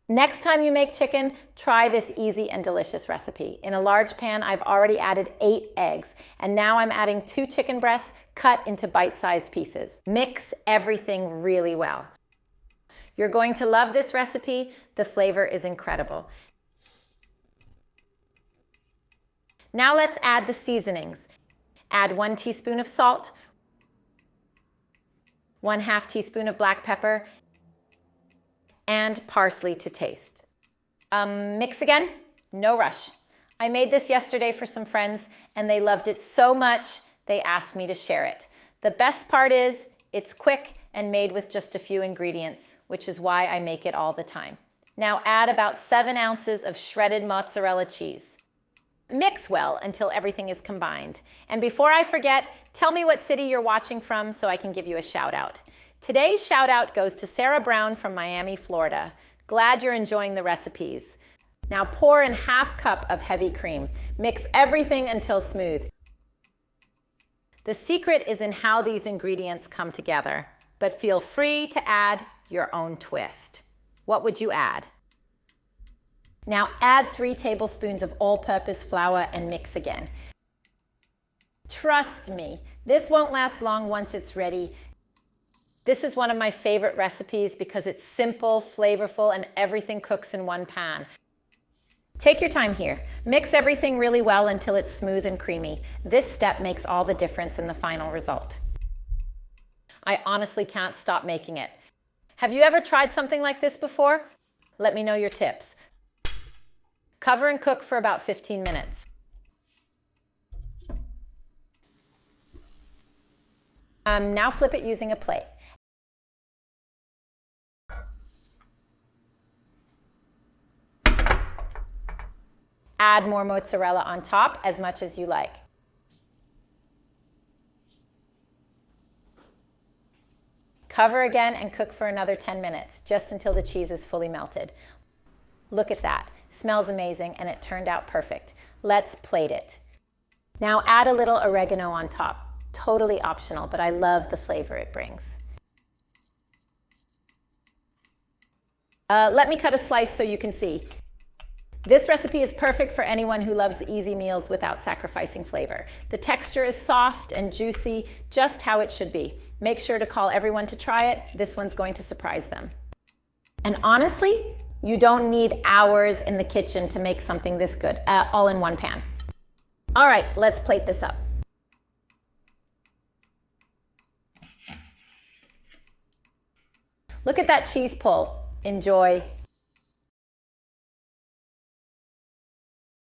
Next time you make chicken, try this easy and delicious recipe. In a large pan, I've already added 8 eggs, and now I'm adding 2 chicken breasts cut into bite-sized pieces. Mix everything really well. You're going to love this recipe. The flavor is incredible. Now let's add the seasonings. Add 1 teaspoon of salt, 1/2 teaspoon of black pepper, and parsley to taste. Mix again, no rush. I made this yesterday for some friends and they loved it so much they asked me to share it. The best part is it's quick and made with just a few ingredients, which is why I make it all the time. Now add about 7 ounces of shredded mozzarella cheese. Mix well until everything is combined. And before I forget, tell me what city you're watching from so I can give you a shout out. Today's shout out goes to Sarah Brown from Miami, Florida. Glad you're enjoying the recipes. Now pour in 1/2 cup of heavy cream. Mix everything until smooth. The secret is in how these ingredients come together, but feel free to add your own twist. What would you add? Now add 3 tablespoons of all-purpose flour and mix again. Trust me, this won't last long once it's ready. This is one of my favorite recipes because it's simple, flavorful, and everything cooks in one pan. Take your time here. Mix everything really well until it's smooth and creamy. This step makes all the difference in the final result. I honestly can't stop making it. Have you ever tried something like this before? Let me know your tips. Cover and cook for about 15 minutes. Now flip it using a plate. Add more mozzarella on top, as much as you like. Cover again and cook for another 10 minutes, just until the cheese is fully melted. Look at that. Smells amazing and it turned out perfect. Let's plate it. Now add a little oregano on top. Totally optional, but I love the flavor it brings. Let me cut a slice so you can see. This recipe is perfect for anyone who loves easy meals without sacrificing flavor. The texture is soft and juicy, just how it should be. Make sure to call everyone to try it. This one's going to surprise them. And honestly, you don't need hours in the kitchen to make something this good, all in one pan. All right, let's plate this up. Look at that cheese pull. Enjoy.